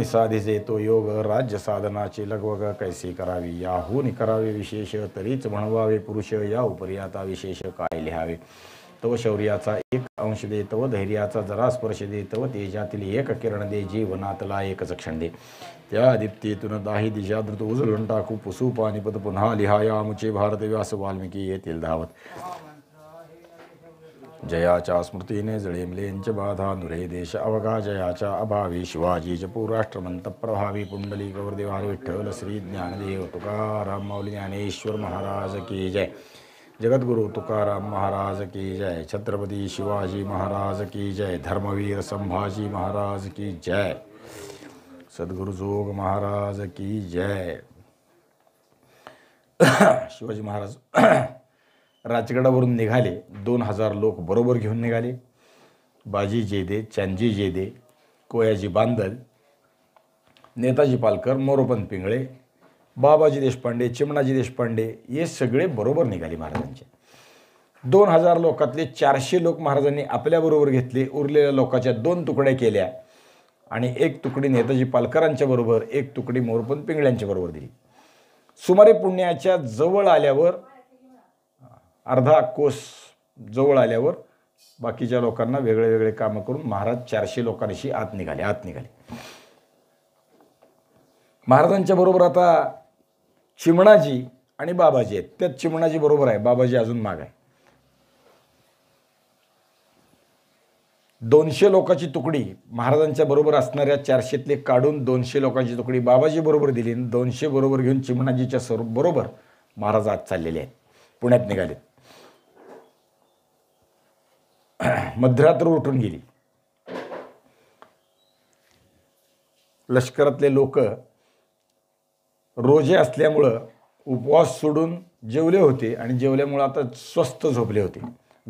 निसाधीचे तो योग राज्य साधनाची लगवग कैसी करावी याहून करावे विशेष तरीच म्हणवावे पुरुष या उपरी आता विशेष काय लिहावे तव शौर्याचा एक अंश दे तव धैर्याचा जरा स्पर्श दे तव तेजातील एक किरण दे जीवनातला एकच क्षण दे त्या दीप्तीतून दाही दिशा द्रुत उजळून टाकू पुसू पानिपत पुन्हा लिहाया आमुचे भारत व्यास वाल्मिकी येतील धावत जयाच्या स्मृतीने जळेमलेंच बाधा नुरे देश अवघा जयाच्या अभावी शिवाजीच पूराष्ट्रमंत प्रभावी पुंडली गौरदेवार विठ्ठल श्री ज्ञानदेव तुकाराम माऊली ज्ञानेश्वर महाराज की जय जगद्गुरु तुकाराम महाराज की जय छत्रपती शिवाजी महाराज की जय धर्मवीर संभाजी महाराज की जय सद्गुरु जोग महाराज की जय शिवाजी महाराज राजगडावरून निघाले 2000 लोक बरोबर घेऊन निघाले बाजी जेदे चांजी जेदे कोयाजी बांदल नेताजी पालकर मोरोपंत पिंगळे बाबाजी देशपांडे चिमणाजी देशपांडे हे सगळे बरोबर निघाले महाराजांचे 2000 लोकातले 400 लोक महाराजांनी आपल्याबरोबर घेतले उरलेल्या लोकांच्या 2 तुकड्या केल्या आणि एक तुकडी नेताजी पालकरांच्या बरोबर एक तुकडी मोरोपंत पिंगळ्यांच्या बरोबर दिली सुमारे पुण्याच्या जवळ आल्यावर अर्धा कोस जवळ आल्यावर बाकीच्या लोकांना वेगळे वेगळे कामं करून महाराज 400 लोकांशी आत निघाले महाराजांच्या बरोबर आता चिमणाजी आणि बाबाजी आहेत त्यात चिमणाजी बरोबर आहे बाबाजी अजून माग आहे 200 लोकांची तुकडी महाराजांच्या बरोबर असणाऱ्या 400तले काढून 200 लोकांची तुकडी बाबाजी बरोबर दिली 200 बरोबर घेऊन चिमणाजीच्या बरोबर महाराज आत चाललेले आहेत पुण्यात निघाले मध्यरात्र उठून गेली लष्करातले लोक रोजे असल्यामुळं उपवास सोडून जेवले होते आणि जेवल्यामुळं आता स्वस्त झोपले होते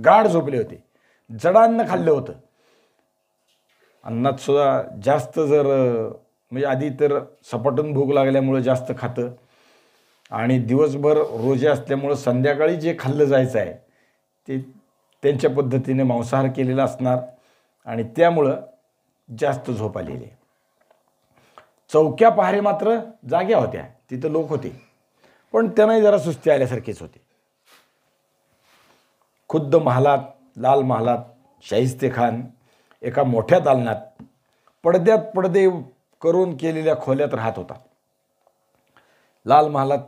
गाढ झोपले होते जडान्न खाल्लं होतं अन्नात सुद्धा जास्त जर म्हणजे आधी तर सपाटून भूक लागल्यामुळं जास्त खातं आणि दिवसभर रोजे असल्यामुळं संध्याकाळी जे खाल्लं जायचं आहे ते त्यांच्या पद्धतीने मांसाहार केलेला असणार आणि त्यामुळं जास्त झोप आलेली चौक्या पहारे मात्र जाग्या होत्या तिथं लोक होते पण त्यांनाही जरा सुस्ती आल्यासारखेच होते खुद्द महालात लाल महालात शाहिस्तेखान एका मोठ्या दालनात पडद्यात पडदे करून केलेल्या खोल्यात राहत होता लाल महालात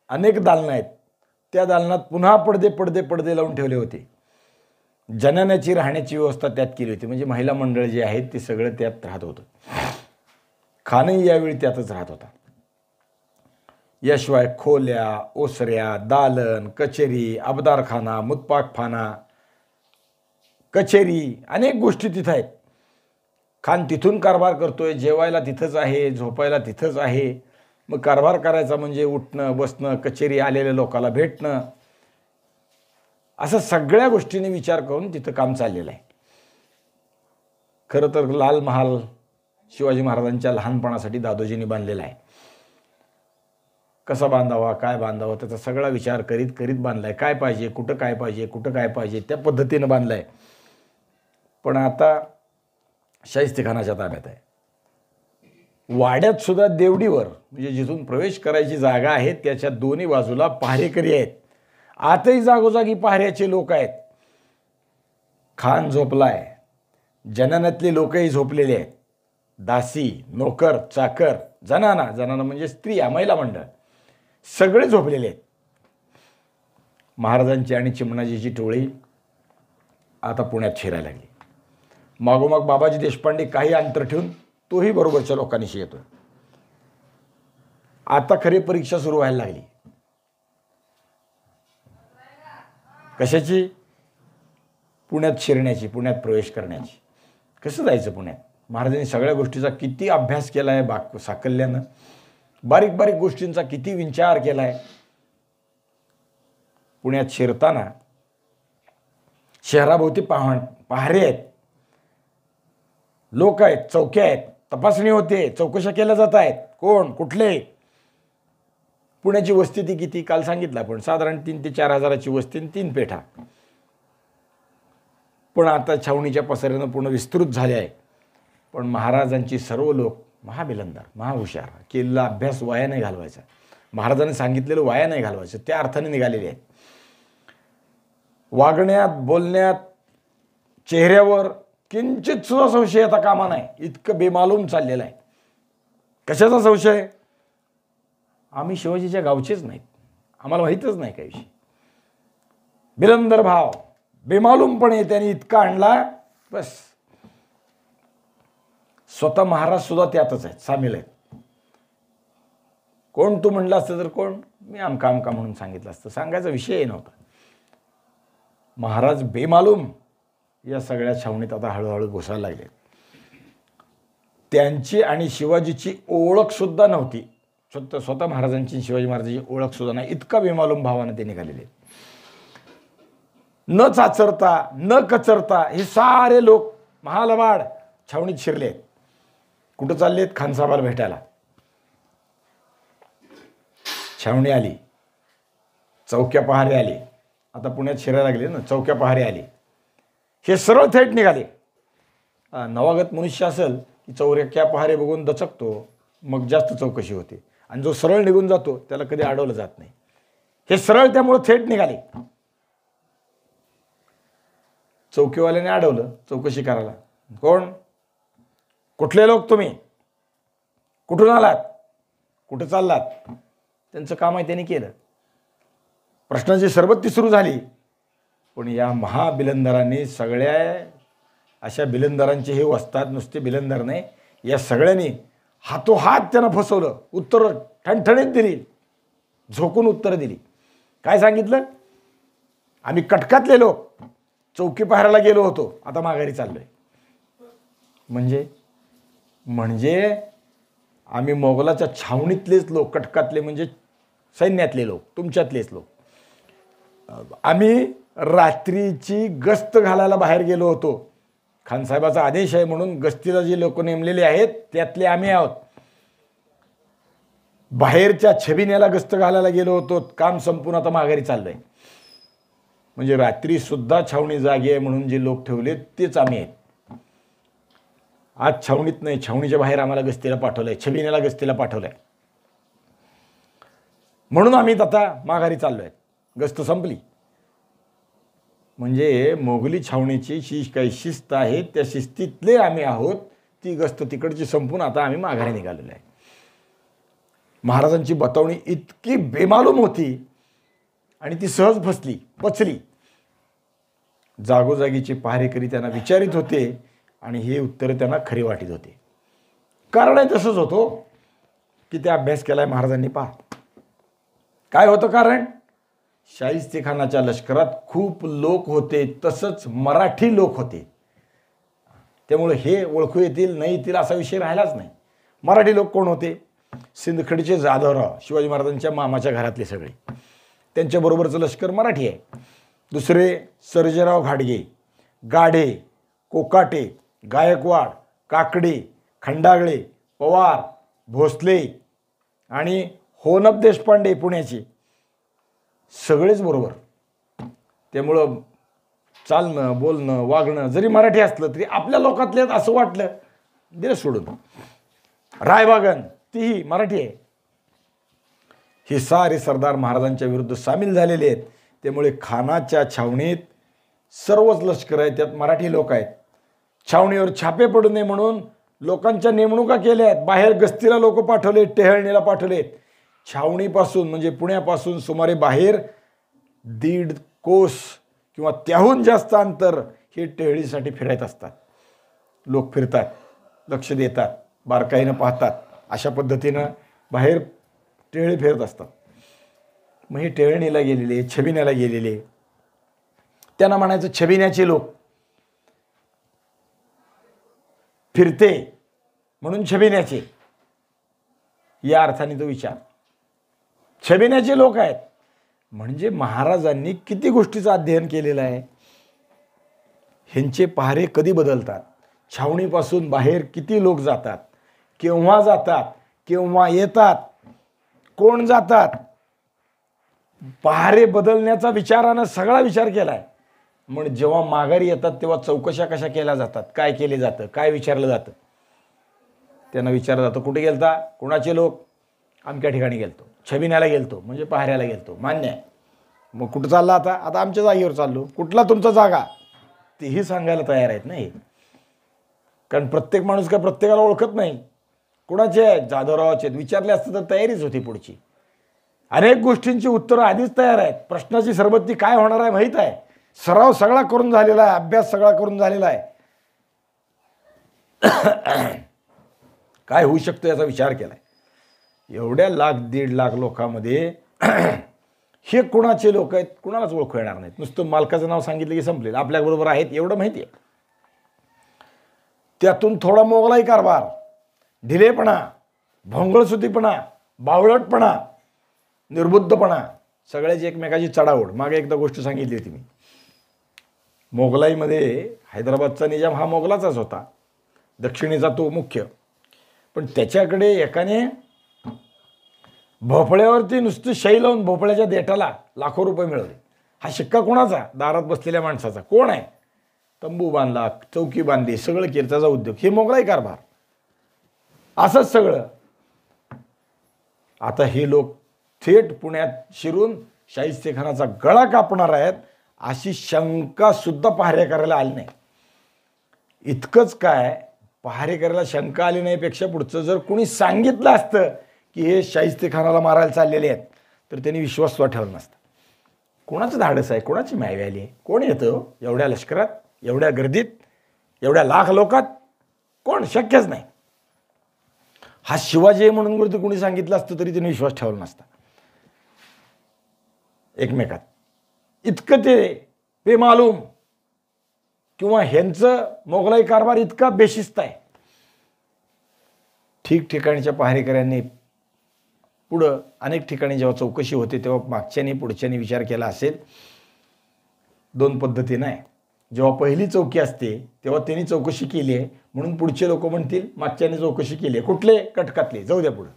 अनेक दालनं आहेत त्या दालनात पुन्हा पडदे लावून ठेवले होते जनान्याची राहण्याची व्यवस्था त्यात केली होती म्हणजे महिला मंडळ जे आहेत ते सगळं त्यात राहत होतं खानही यावेळी त्यातच राहत होता याशिवाय खोल्या ओसऱ्या दालन कचेरी अबदारखाना मुतपाकखाना कचेरी अनेक गोष्टी तिथं आहेत खान तिथून कारभार करतोय जेवायला तिथंच आहे झोपायला तिथंच आहे मग कारभार करायचा म्हणजे उठणं बसणं कचेरी आलेल्या लोकांना भेटणं असं सगळ्या गोष्टींनी विचार करून तिथं काम चाललेलं आहे खरं तर लाल महाल शिवाजी महाराजांच्या लहानपणासाठी दादोजींनी बांधलेला आहे कसा बांधावा काय बांधावा त्याचा सगळा विचार करीत करीत बांधलाय काय पाहिजे कुठं काय पाहिजे त्या पद्धतीनं बांधलाय पण आता शाहिस्तेखानाच्या ताब्यात आहे वाड्यात सुद्धा देवडीवर म्हणजे जिथून प्रवेश करायची जागा आहे त्याच्या दोन्ही बाजूला पहारेकरी आहेत आतही जागोजागी पहाऱ्याचे लोक आहेत खान झोपलाय जनान्यातले लोकही झोपलेले आहेत दासी नोकर चाकर जनाना म्हणजे स्त्रिया महिला मंडळ सगळे झोपलेले आहेत महाराजांची आणि चिमणाजीची टोळी आता पुण्यात शिरायला लागली मागोमाग बाबाजी देशपांडे काही अंतर ठेवून तोही बरोबरच्या लोकांनीशी येतोय आता खरी परीक्षा सुरू व्हायला लागली कशाची पुण्यात शिरण्याची पुण्यात प्रवेश करण्याची कसं जायचं पुण्यात महाराजांनी सगळ्या गोष्टीचा किती अभ्यास केला आहे साकल्यानं बारीक बारीक गोष्टींचा किती विचार केला आहे पुण्यात शिरताना शहराभोवती पहारे आहेत लोक आहेत चौक्या आहेत तपासणी होते चौकशा केल्या जात आहेत कोण कुठले पुण्याची वस्ती किती काल सांगितलं आपण साधारण 3 ते 4 हजाराची वस्ती 3 पेठा पण आता छावणीच्या पसऱ्यानं पूर्ण विस्तृत झाले आहे पण महाराजांची सर्व लोक महाबिलंदार, महाहुशार, केलेला अभ्यास वाया नाही घालवायचा, महाराजांनी सांगितलेलं वाया नाही घालवायचं, त्या अर्थाने निघालेले आहेत. वागण्यात, बोलण्यात, चेहऱ्यावर किंचित सुद्धा संशय आता कामा नाही, इतकं बेमालूम चाललेलं आहे. कशाचा संशय? आम्ही शिवाजीच्या गावचेच नाहीत, आम्हाला माहीतच नाही काही विषय. बिलंदर भाव बेमालूमपणे त्यांनी इतका आणला, बस. स्वतः महाराज सुद्धा त्यातच आहेत, सामील आहेत. कोण तू म्हणलं असतं तर कोण, मी आमका आमका म्हणून सांगितलं असतं, सांगायचा विषय नव्हता. महाराज बेमालूम या सगळ्या छावणीत आता हळूहळू घुसायला लागले. त्यांची आणि शिवाजीची ओळख सुद्धा नव्हती, स्वतः महाराजांची शिवाजी महाराजांची ओळख सुद्धा नाही, इतका बेमालूम भावाने ते निघालेले. न चाचरता न कचरता हे सारे लोक महालवाड छावणीत शिरले आहेत. कुठं चाललेत? खानसाहेबाला भेटायला. छावणी आली, चौक्या पहारे आले, आता पुण्यात शिरायला लागले ना, चौक्या पहारे आले, हे सरळ थेट निघाले. नवागत मनुष्य असेल की चौक्या पहारे बघून दचकतो, मग जास्त चौकशी होते, आणि जो सरळ निघून जातो त्याला कधी अडवलं जात नाही. हे सरळ त्यामुळे थेट निघाले. चौकीवाल्याने अडवलं चौकशी करायला. कोण? कुठले लोक तुम्ही? कुठून आलात? कुठं चाललात? त्यांचं काम आहे, त्यांनी केलं. प्रश्नाची सरबत्ती सुरू झाली. पण या महाबिलंदरांनी, सगळ्या अशा बिलंदरांचे हे वस्तात, नुसते बिलंदर नाही, या सगळ्यांनी हातोहात त्यांना फसवलं. उत्तरं ठणठणीत दिली, झोकून उत्तरं दिली. काय सांगितलं? आम्ही कटकातले लोक चौकी पाहायला गेलो होतो, आता माघारी चाललोय. म्हणजे आम्ही मोगलाच्या छावणीतलेच लोक, कटकातले म्हणजे सैन्यातले लोक, तुमच्यातलेच लोक. आम्ही रात्रीची गस्त घालायला बाहेर गेलो होतो, खानसाहेबाचा आदेश आहे म्हणून गस्तीला जे लोक नेमलेले आहेत त्यातले आम्ही आहोत. बाहेरच्या छबिन्याला गस्त घालायला गेलो होतो, काम संपून आता माघारी चाललोय. म्हणजे रात्री सुद्धा छावणी जागी आहे म्हणून जे लोक ठेवले तेच आम्ही आहेत. आज छावणीत नाही, छावणीच्या बाहेर आम्हाला गस्तीला पाठवलंय, छबिन्याला गस्तीला पाठवलंय, म्हणून आम्ही आता माघारी चाललोय, गस्त संपली. म्हणजे मोगली छावणीची काही शिस्त आहे, त्या शिस्तीतले आम्ही आहोत. ती गस्त तिकडची संपून आता आम्ही माघारी निघालेलो आहे. महाराजांची बतावणी इतकी बेमालूम होती आणि ती सहज पचली. जागोजागीचे पहारेकरी त्यांना विचारित होते आणि हे उत्तर त्यांना खरी वाटत होते. कारण तसंच होतो की ते अभ्यास केलाय महाराजांनी. पहा काय होतं कारण. शाहिस्तेखानाच्या लष्करात खूप लोक होते, तसंच मराठी लोक होते. त्यामुळे हे ओळखू येतील नाही येतील असा विषय राहिलाच नाही. मराठी लोक कोण होते? सिंदखेडचे जाधवराव, शिवाजी महाराजांच्या मामाच्या घरातले सगळे, त्यांच्याबरोबरचं लष्कर मराठी आहे. दुसरे सर्जेराव घाडगे, गाढे, कोकाटे, गायकवाड, काकडे, खंडागळे, पवार, भोसले आणि होनप देशपांडे पुण्याचे, सगळेच बरोबर. त्यामुळं चालणं, बोलणं, वागणं जरी मराठी असलं तरी आपल्या लोकातले असं वाटलं, दिलं सोडून. रायबागन तीही मराठी आहे. हे सारे सरदार महाराजांच्या विरुद्ध सामील झालेले आहेत. त्यामुळे खानाच्या छावणीत सर्वच लष्कर आहे, त्यात मराठी लोक आहेत. छावणीवर छापे पडू नये म्हणून लोकांच्या नेमणुका केल्या आहेत. बाहेर गस्तीला लोक पाठवले, टेहळणीला पाठवलेत. छावणीपासून म्हणजे पुण्यापासून सुमारे बाहेर 1.5 कोस किंवा त्याहून जास्त अंतर हे टेहळीसाठी फिरायत असतात. लोक फिरतात, लक्ष देतात, बारकाईनं पाहतात. अशा पद्धतीनं बाहेर टेहळी फिरत असतात. मग हे टेहळणीला गेलेले, छबिन्याला गेलेले, त्यांना म्हणायचं छबिन्याचे लोक. फिरते म्हणून छबिन्याचे, या अर्थाने तो विचार. छबिन्याचे लोक आहेत म्हणजे महाराजांनी किती गोष्टीचं अध्ययन केलेलं आहे. ह्यांचे पहारे कधी बदलतात, छावणीपासून बाहेर किती लोक जातात, केव्हा येतात, कोण जातात, पहारे बदलण्याचा विचारानं सगळा विचार केलाय. म्हणून जेव्हा माघारी येतात तेव्हा चौकशा कशा केल्या जातात, काय केले जातं, काय विचारलं जातं. त्यांना विचारलं जातं कुठे गेलता, कोणाचे लोक, अमक्या ठिकाणी गेलतो, छबिन्याला गेलतो म्हणजे पाहाऱ्याला गेलतो, मान्य आहे. मग कुठं चालला आता, आता आमच्या जागेवर चाललो, कुठला तुमचा जागा, तेही सांगायला तयार आहेत नाही. कारण प्रत्येक माणूस काय प्रत्येकाला ओळखत नाही. कुणाचे आहेत, जाधवरावाचे आहेत, विचारले असतं तर तयारीच होती पुढची. अनेक गोष्टींची उत्तरं आधीच तयार आहेत. प्रश्नाची सरबत्ती काय होणार आहे माहीत आहे. सराव सगळा करून झालेला आहे, अभ्यास सगळा करून झालेला आहे. काय होऊ शकतं याचा विचार केलाय. एवढ्या 1,00,000-1,50,000 लोकांमध्ये हे कुणाचे लोक आहेत कुणालाच ओळखू येणार नाहीत. नुसतं मालकाचं नाव सांगितलं की संपले, आपल्याबरोबर आहेत एवढं माहिती आहे. त्यातून थोडा मोगलाई कारभार, ढिलेपणा, भोंगळसुतीपणा, बावळटपणा, निर्बुद्धपणा, सगळ्याची एकमेकाची चढाओढ. मागे एकदा गोष्ट सांगितली होती मी. मोगलाईमध्ये हैदराबादचा निजाम हा मोगलाचाच होता, दक्षिणेचा तो मुख्य. पण त्याच्याकडे एकाने भोपळ्यावरती नुसतं शाई लावून भोपळ्याच्या देठाला लाखो रुपये मिळवले. हा शिक्का कोणाचा, दारात बसलेल्या माणसाचा. कोण आहे, तंबू बांधला, चौकी बांधली, सगळं केलं, त्याचा उद्योग. हे मोगलाई कारभार, असंच सगळं. आता हे लोक थेट पुण्यात शिरून शाहिस्तेखानाचा गळा कापणार आहेत अशी शंका सुद्धा पहारेकऱ्याला आली नाही. इतकंच काय, पहारेकऱ्याला शंका आली नाही पेक्षा पुढचं जर कुणी सांगितलं असतं की हे शाहिस्तेखानाला मारायला चाललेले आहेत तर त्यांनी विश्वास ठेवला नसता. कोणाचं धाडस आहे, कोणाची मायवी आली आहे, कोण येतं एवढ्या लष्करात, एवढ्या गर्दीत, एवढ्या लाख लोकात, कोण, शक्यच नाही. हा शिवाजी आहे म्हणून जर कोणी सांगितलं असतं तरी त्यांनी विश्वास ठेवला नसता एकमेकात. इतकं ते बेमालूम किंवा ह्यांचं मोगलाई कारभार इतका बेशिस्त आहे. ठिकठिकाणच्या पहारेकऱ्यांनी पुढं अनेक ठिकाणी जेव्हा चौकशी होते तेव्हा मागच्यानी पुढच्यानी विचार केला असेल. 2 पद्धतीनं आहे. जेव्हा पहिली चौकी असते तेव्हा त्यांनी चौकशी केली आहे म्हणून पुढचे लोक म्हणतील मागच्याने चौकशी केली आहे. कुठले, कटकातले, जाऊ द्या पुढं.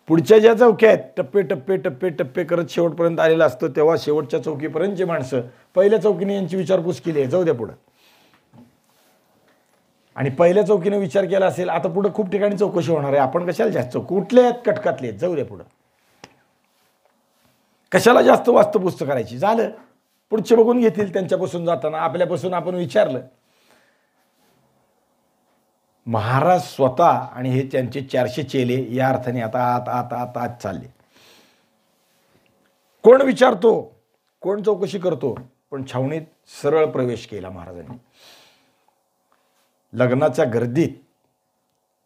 पुढच्या ज्या चौक्या आहेत टप्पे टप्पे टप्पे टप्पे करत शेवटपर्यंत आलेलं असतं तेव्हा शेवटच्या चौकीपर्यंतची माणसं पहिल्या चौकीने यांची विचारपूस केली आहे, जाऊ द्या पुढं. आणि पहिल्या चौकीने विचार केला असेल आता पुढं खूप ठिकाणी चौकशी होणार आहे, आपण कशाला जास्त चौक, कुठले आहेत, कटकातले आहेत, जाऊ द्या पुढं. कशाला जास्त वास्तपुस्त करायची, झालं पुढचे बघून घेतील. त्यांच्यापासून जाताना आपल्यापासून आपण विचारलं. महाराज स्वतः आणि हे त्यांचे 400 चेले या अर्थाने आता आत आत आत आत चालले. कोण विचारतो, कोण चौकशी करतो, पण छावणीत सरळ प्रवेश केला महाराजांनी. लग्नाच्या गर्दीत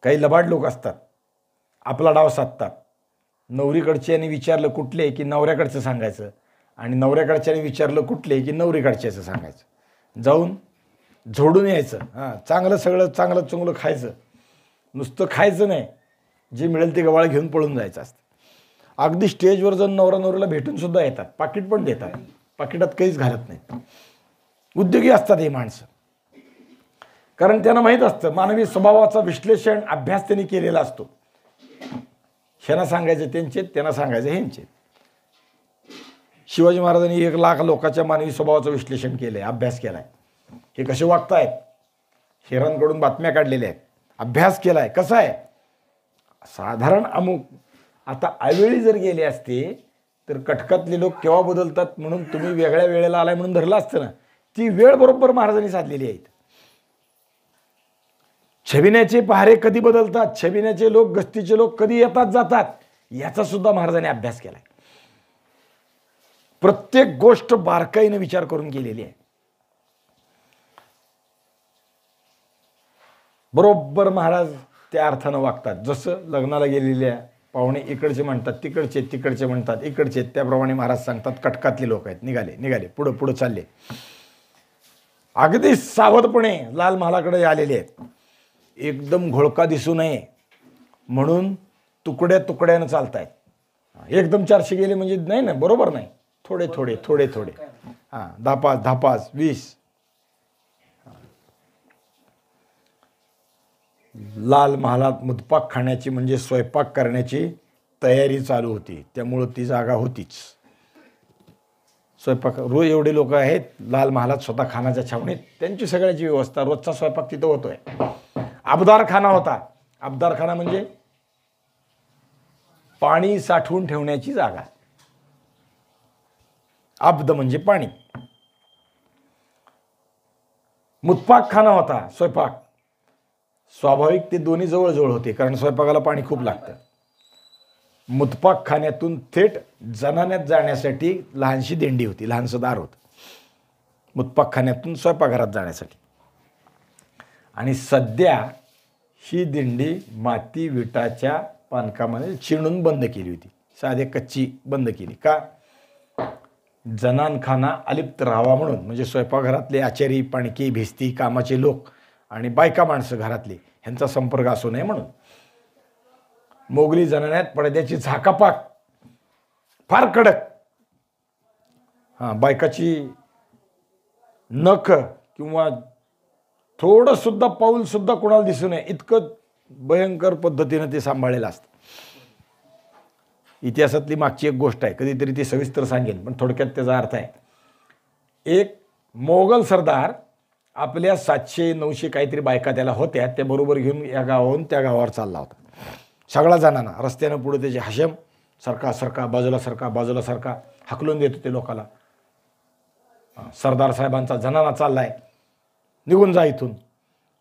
काही लबाड लोक असतात, आपला डाव साधतात. नवरीकडच्याने विचारलं कुठले की नवऱ्याकडचं सांगायचं, आणि नवऱ्याकडच्याने विचारलं कुठले की नवरीकडच्याचं सांगायचं. जाऊन झोडून यायचं. चांगलं सगळं चांगलं चुंगलं खायचं, नुसतं खायचं नाही, जे मिळेल ते गवाळ घेऊन पळून जायचं असतं. अगदी स्टेजवर जाऊन नवरा नवरीला भेटून सुद्धा येतात, पाकिट पण देतात, पाकिटात काहीच घालत नाहीत. उद्योगी असतात हे माणसं, कारण त्यांना माहीत असतं मानवी स्वभावाचा विश्लेषण अभ्यास त्यांनी केलेला असतो. ह्यांना सांगायचे त्यांचे, त्यांना सांगायचे ह्यांचे. शिवाजी महाराजांनी 1,00,000 लोकांच्या मानवी स्वभावाचं विश्लेषण केलंय, अभ्यास केलाय. हे कसे वागतायत, हेरांकडून बातम्या काढलेल्या आहेत, अभ्यास केलाय. कसा आहे, साधारण अमुक. आता अवेळी जर गेले असते तर कटकातले लोक केव्हा बदलतात म्हणून तुम्ही वेगळ्या वेळेला आलाय म्हणून धरलं असतं ना. ती वेळ बरोबर महाराजांनी साधलेली आहे. छबिन्याचे पहारे कधी बदलतात, छबिन्याचे लोक, गस्तीचे लोक कधी येतात जातात, याचा सुद्धा महाराजांनी अभ्यास केलाय. प्रत्येक गोष्ट बारकाईने विचार करून केलेली आहे. बरोबर महाराज त्या अर्थानं वागतात. जसं लग्नाला गेलेल्या पाहुणे इकडचे म्हणतात तिकडचे, तिकडचे म्हणतात इकडचे, त्याप्रमाणे महाराज सांगतात कटकातले लोक आहेत, निघाले निघाले पुढं पुढं चालले. अगदी सावधपणे लाल महालाकडे आलेले आहेत. एकदम घोळका दिसू नये म्हणून तुकड्या तुकड्यानं चालतायत. एकदम 400 गेले म्हणजे नाही ना, बरोबर नाही. थोडे थोडे थोडे थोडे, 10-5 10-5 20. लाल महालात मुदपाक खाण्याची म्हणजे स्वयंपाक करण्याची तयारी चालू होती, त्यामुळं ती जागा होतीच. स्वयंपाक रोज एवढे लोक आहेत लाल महालात स्वतः खानाच्या छावणीत, त्यांची सगळ्याची व्यवस्था, रोजचा स्वयंपाक तिथं होतोय. अबदार खाना होता, अब्दारखाना म्हणजे पाणी साठवून ठेवण्याची जागा. अब्द म्हणजे पाणी. मुतपाकखाना होता, स्वयंपाक. स्वाभाविक ते दोन्ही जवळजवळ होते, कारण स्वयंपाकाला पाणी खूप लागतं. मुतपाकखान्यातून थेट जनान्यात जाण्यासाठी लहानशी दिंडी होती, लहानसं दार होतं मुतपाकखान्यातून स्वयंपाकघरात जाण्यासाठी. आणि सध्या ही दिंडी माती विटाच्या बांधकामाने चिणून बंद केली होती, साधे कच्ची बंद केली. का? जनानखाना अलिप्त राहावा म्हणून, म्हणजे स्वयंपाकघरातले आचारी, पाणकी, भिस्ती, कामाचे लोक आणि बायका माणसं घरातली ह्यांचा संपर्क असू नये म्हणून. मोगली जनान्यात पडद्याची झाकापाक फार कडक. बायकाची नख किंवा थोडं सुद्धा पाऊल सुद्धा कोणाला दिसू नये इतकं भयंकर पद्धतीनं ते सांभाळलेलं असतं. इतिहासातली मागची एक गोष्ट आहे, कधीतरी ती सविस्तर सांगेन, पण थोडक्यात त्याचा अर्थ आहे. एक मोगल सरदार आपल्या 700-900 काहीतरी बायका त्याला होत्या, त्या बरोबर घेऊन या गावाहून त्या गावावर चालला होता. सगळा जणांना रस्त्यानं पुढे त्याचे हाशम सरका सरका बाजूला सरका बाजूला सरका हाकलून देत होते लोकाला. सरदार साहेबांचा जनाना चाललाय, निघून जा इथून.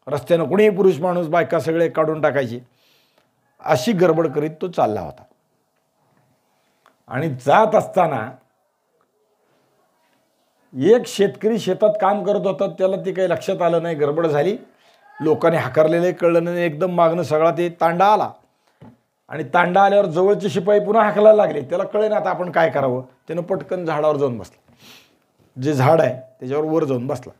रस्त्यानं कुणीही पुरुष माणूस बायका सगळे काढून टाकायची, अशी गडबड करीत तो चालला होता. आणि जात असताना एक शेतकरी शेतात काम करत होता, त्याला ते काही लक्षात आलं नाही, गडबड झाली, लोकांनी हाकारलेले कळलं नाही, एकदम मागणं सगळा ते तांडा आला. आणि तांडा आल्यावर जवळचे शिपाई पुन्हा हाकलायला लागले. त्याला कळे ना आता आपण काय करावं. त्यानं पटकन झाडावर जाऊन बसला, जे झाड आहे त्याच्यावर वर जाऊन बसला.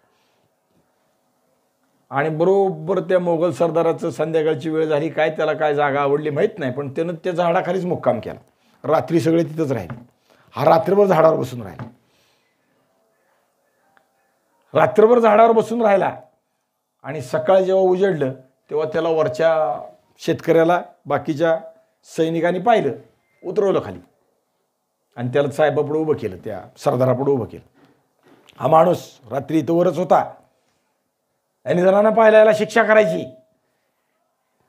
आणि बरोबर त्या मोगल सरदाराचं संध्याकाळची वेळ झाली, काय त्याला काय जागा आवडली माहीत नाही, पण त्यानं त्या झाडाखालीच मुक्काम केला. रात्री सगळे तिथंच राहिले. हा रात्रभर झाडावर बसून राहिला. रात्रभर झाडावर बसून राहिला. आणि सकाळी जेव्हा उजेडलं तेव्हा त्याला वरच्या शेतकऱ्याला बाकीच्या सैनिकांनी पाहिलं, उतरवलं खाली आणि त्याला साहेबापुढं उभं केलं, त्या सरदारापुढं उभं केलं. हा माणूस रात्री इथं वरच होता, आणि जणांना पाहिला, याला शिक्षा करायची.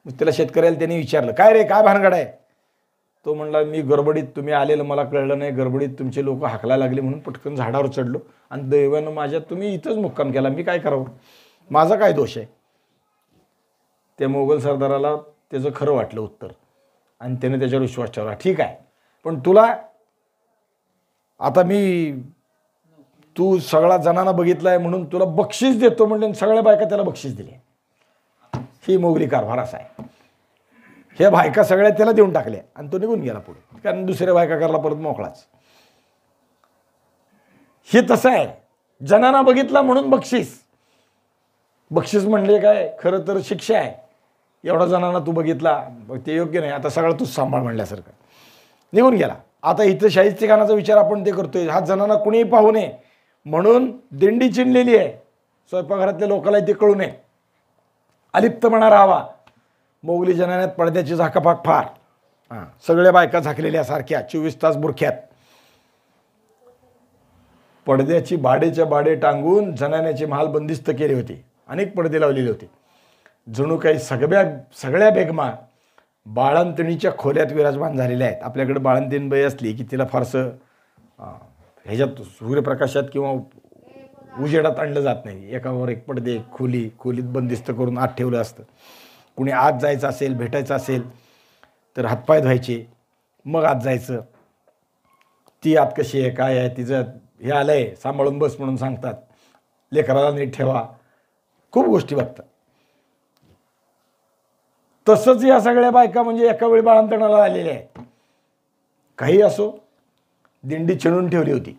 मग त्याला शेतकऱ्याला त्यांनी विचारलं, काय रे, काय भानगड आहे? तो म्हणला, मी गडबडीत, तुम्ही आलेलं मला कळलं नाही, गडबडीत तुमचे लोक हाकलायला लागले म्हणून पटकन झाडावर चढलो, आणि दैवानं माझ्या तुम्ही इथंच मुक्काम केला, मी काय करावं, माझा काय दोष आहे? त्या मोगल सरदाराला त्याचं खरं वाटलं उत्तर, आणि त्याने त्याच्यावर विश्वास ठेवला. ठीक आहे, पण तुला आता तू सगळा जणांना बघितलाय म्हणून तुला बक्षीस देतो म्हणजे सगळ्या बायका त्याला बक्षीस दिले. ही मोगली कारभार असा आहे. हे बायका सगळ्या त्याला देऊन टाकल्या आणि तो निघून गेला पुढे, कारण दुसऱ्या बायका करायला परत मोकळाच. हे तसं आहे, जणांना बघितला म्हणून बक्षीस. बक्षीस म्हणजे काय, खरं तर शिक्षा आहे. एवढा जणांना तू बघितला, ते योग्य नाही, आता सगळं तूच सांभाळ म्हणल्यासारखं. निघून गेला. आता इथं शाहिस्तेखानाचा विचार आपण ते करतोय, हा जणांना कुणीही पाहू नये म्हणून दिंडी चिनलेली आहे. स्वयंपाकघरातल्या लोकांना ते कळू नये, अलिप्तपणा राहावा. मोगली जनान्यात पडद्याची झाकापाक फार. सगळ्या बायका झाकलेल्या सारख्या 24 तास बुरख्यात. पडद्याची बाडेच्या बाडे टांगून जनान्याचे महाल बंदिस्त केले होते. अनेक पडदे लावलेले होते. जणू काही सगळ्या बेगमा बाळंतणीच्या खोल्यात विराजमान झालेल्या आहेत. आपल्याकडे बाळंतीण बाई असली की तिला फारसं ह्याच्यात सूर्यप्रकाशात किंवा उजेडात आणलं जात नाही. एकावर एक पडदे, खोलीत बंदिस्त करून आत ठेवलं असतं. कुणी आत जायचं असेल, भेटायचं असेल तर हातपाय धुवायचे, मग आत जायचं. ती आत कशी आहे, काय आहे, तिचं हे आलं आहे, सांभाळून बस म्हणून सांगतात. लेकराला नीट ठेवा, खूप गोष्टी बघतात. तसंच या सगळ्या बायका म्हणजे एका वेळी बाळंतणाला आलेल्या आहेत. काही असो, दिंडी चिणून ठेवली होती.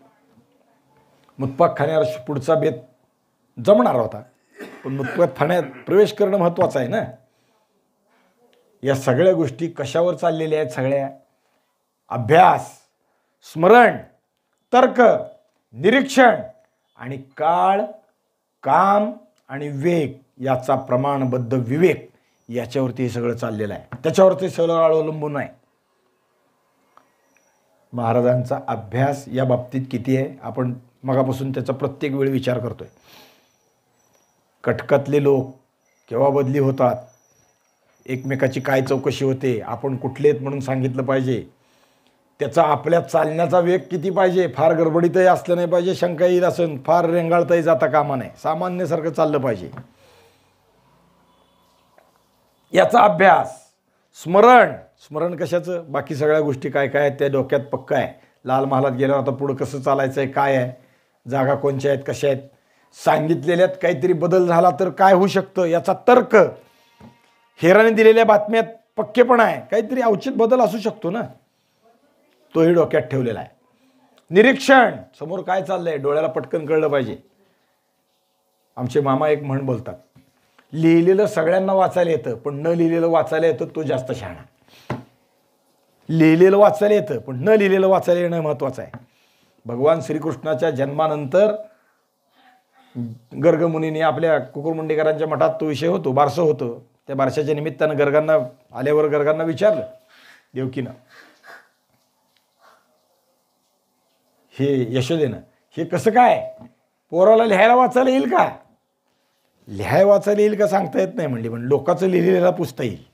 मुतपाकखान्यावर पुढचा बेत जमणार होता, पण मुतपाकखान्यात प्रवेश करणं महत्त्वाचं आहे ना. या सगळ्या गोष्टी कशावर चाललेल्या आहेत? सगळ्या अभ्यास, स्मरण, तर्क, निरीक्षण आणि काळ, काम आणि वेग याचा प्रमाणबद्ध विवेक, याच्यावरती हे सगळं चाललेलं आहे. त्याच्यावरती सगळं अवलंबून आहे. महाराजांचा अभ्यास या बाबतीत किती आहे आपण मगापासून त्याचा प्रत्येक वेळी विचार करतोय. कटकातले लोक केव्हा बदली होतात, एकमेकाची काय चौकशी होते, आपण कुठले आहेत म्हणून सांगितलं पाहिजे, त्याचा आपल्या चालण्याचा वेग किती पाहिजे, फार गडबडीतही असलं नाही पाहिजे, शंका येईल असं फार रेंगाळताही जाता कामा नाही, सामान्यसारखं चाललं पाहिजे. याचा अभ्यास. स्मरण कशाचं, बाकी सगळ्या गोष्टी काय काय आहेत त्या डोक्यात पक्का आहे. लाल महालात गेल्यावर आता पुढं कसं चालायचं आहे, काय आहे, जागा कोणच्या आहेत, कशा आहेत, सांगितलेल्यात काहीतरी बदल झाला तर काय होऊ शकतं याचा तर्क, हेराने दिलेल्या बातम्यात पक्केपणा आहे, काहीतरी औचित बदल असू शकतो ना, तोही डोक्यात ठेवलेला आहे. निरीक्षण, समोर काय चाललंय डोळ्याला पटकन कळलं पाहिजे. आमचे मामा एक म्हण बोलतात, लिहिलेलं सगळ्यांना वाचायला येतं पण न लिहिलेलं वाचायला येतं तो जास्त शहाणा. लिहिलेलं वाचायला येतं पण न लिहिलेलं वाचायला येणं महत्त्वाचं आहे. भगवान श्रीकृष्णाच्या जन्मानंतर गर्गमुनीने आपल्या कुकुरमुंडेकरांच्या मठात तो विषय होतो, बारसं होतं. त्या बारशाच्या निमित्तानं गर्गांना विचारलं देवकीनं, हे यशोदेनं, हे कसं काय पोराला लिहायला वाचायला येईल का, लिहाय वाचायला येईल का सांगता येत नाही म्हणली, पण लोकांचं लिहिलेलं पुसता येईल.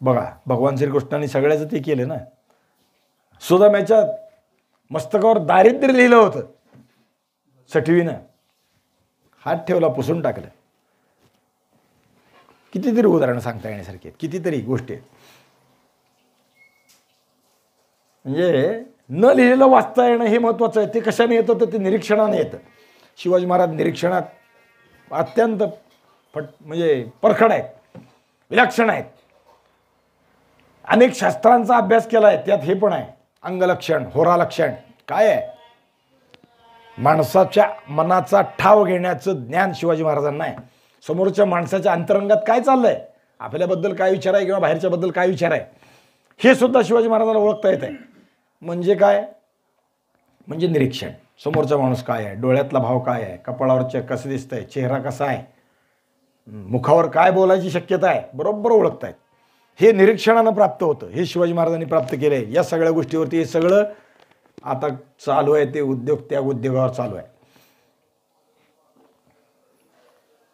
बघा भगवान श्रीकृष्णाने सगळ्याचं ते केलं ना. सुदाम्याच्या मस्तकावर दारिद्र्य लिहिलं होतं, सटवीनं हात ठेवला पुसून टाकलं. कितीतरी उदाहरणं सांगता येण्यासारखी आहेत, कितीतरी गोष्टी आहेत. म्हणजे न लिहिलेलं वाचता येणं हे महत्त्वाचं आहे. ते कशाने येतं तर ते निरीक्षणाने येतं. शिवाजी महाराज निरीक्षणात अत्यंत म्हणजे परखड आहेत, विलक्षण आहेत. अनेक शास्त्रांचा अभ्यास केला आहे, त्यात हे पण आहे अंगलक्षण, होरालक्षण. काय आहे, माणसाच्या मनाचा ठाव घेण्याचं ज्ञान शिवाजी महाराजांना आहे. समोरच्या माणसाच्या अंतरंगात काय चाललंय, आपल्याबद्दल काय विचार आहे किंवा बाहेरच्याबद्दल काय विचार आहे, हे सुद्धा शिवाजी महाराजांना ओळखता येत आहे. म्हणजे काय, म्हणजे निरीक्षण. समोरचा माणूस काय आहे, डोळ्यातला भाव काय आहे, कपाळावरच्या कसं दिसतंय, चेहरा कसा आहे, मुखावर काय बोलायची शक्यता आहे, बरोबर ओळखतायत. हे निरीक्षणानं प्राप्त होतं. हे शिवाजी महाराजांनी प्राप्त केले. या सगळ्या गोष्टीवरती हे सगळं आता चालू आहे, ते उद्योग त्या उद्योगावर चालू आहे.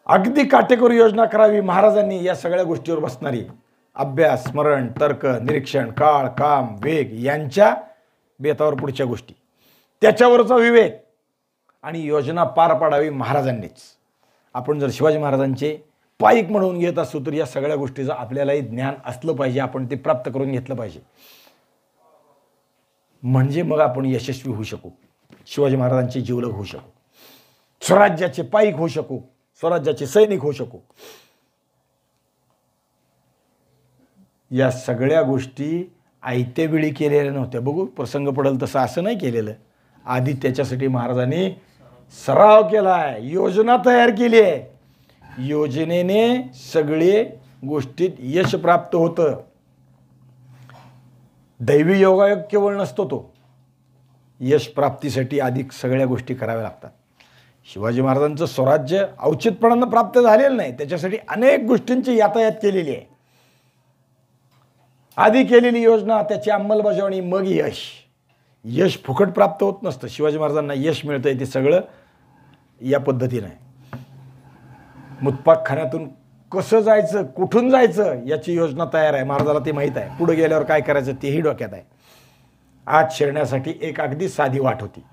अगदी काटेकोर योजना करावी महाराजांनी या सगळ्या गोष्टीवर बसणारी. अभ्यास, स्मरण, तर्क, निरीक्षण, काळ, काम, वेग यांच्या बेतावर पुढच्या गोष्टी, त्याच्यावरचा विवेक आणि योजना पार पाडावी महाराजांनीच. आपण जर शिवाजी महाराजांचे पाईक म्हणून घेत असू तर या सगळ्या गोष्टीचं आपल्यालाही ज्ञान असलं पाहिजे, आपण ते प्राप्त करून घेतलं पाहिजे. म्हणजे मग आपण यशस्वी होऊ शकू, शिवाजी महाराजांचे जीवलग होऊ शकू, स्वराज्याचे पाईक होऊ शकू, स्वराज्याचे सैनिक होऊ शकू. या सगळ्या गोष्टी आयत्या वेळी केलेल्या नव्हत्या. बघू प्रसंग पडेल तसं असं नाही केलेलं. आधी त्याच्यासाठी महाराजांनी सराव केला आहे, योजना तयार केली आहे. योजनेने सगळे गोष्टीत यश प्राप्त होतं. दैवी योगायोग केवळ नसतो तो, यश प्राप्तीसाठी अधिक सगळ्या गोष्टी कराव्या लागतात. शिवाजी महाराजांचं स्वराज्य औचित्यपणानं प्राप्त झालेलं नाही, त्याच्यासाठी अनेक गोष्टींची यातायात केलेली आहे. आधी केलेली योजना, त्याची अंमलबजावणी, मग यश. यश फुकट प्राप्त होत नसतं. शिवाजी महाराजांना यश मिळतंय ते सगळं या पद्धतीनं आहे. मुत्पाकखान्यातून कसं जायचं, कुठून जायचं याची योजना तयार आहे. महाराजाला ते माहीत आहे. पुढे गेल्यावर काय करायचं तेही डोक्यात आहे. आत शिरण्यासाठी एक अगदी साधी वाट होती.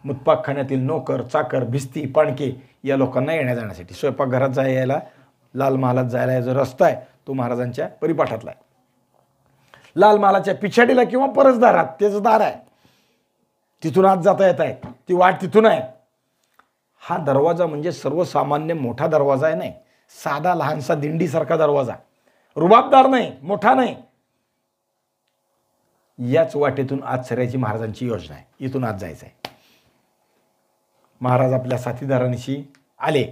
मुत्पाकखान्यातील नोकर, चाकर, भिस्ती, पाणके या लोकांना येण्या जाण्यासाठी. स्वयंपाकघरात यायला, लाल महालात जायला जो रस्ता आहे तो महाराजांच्या परिपाठातला आहे. लाल महालाच्या पिछाडीला किंवा परसदारात त्याचं दार आहे, तिथून आत जाता येत आहे. ती वाट तिथून आहे. हा दरवाजा म्हणजे सर्वसामान्य मोठा दरवाजा आहे, नाही साधा लहानसा दिंडीसारखा दरवाजा, रुबाबदार नाही, मोठा नाही. याच वाटेतून आत शिरायची महाराजांची योजना आहे. इथून आत जायचं आहे. महाराज आपल्या साथीदारांशी आले.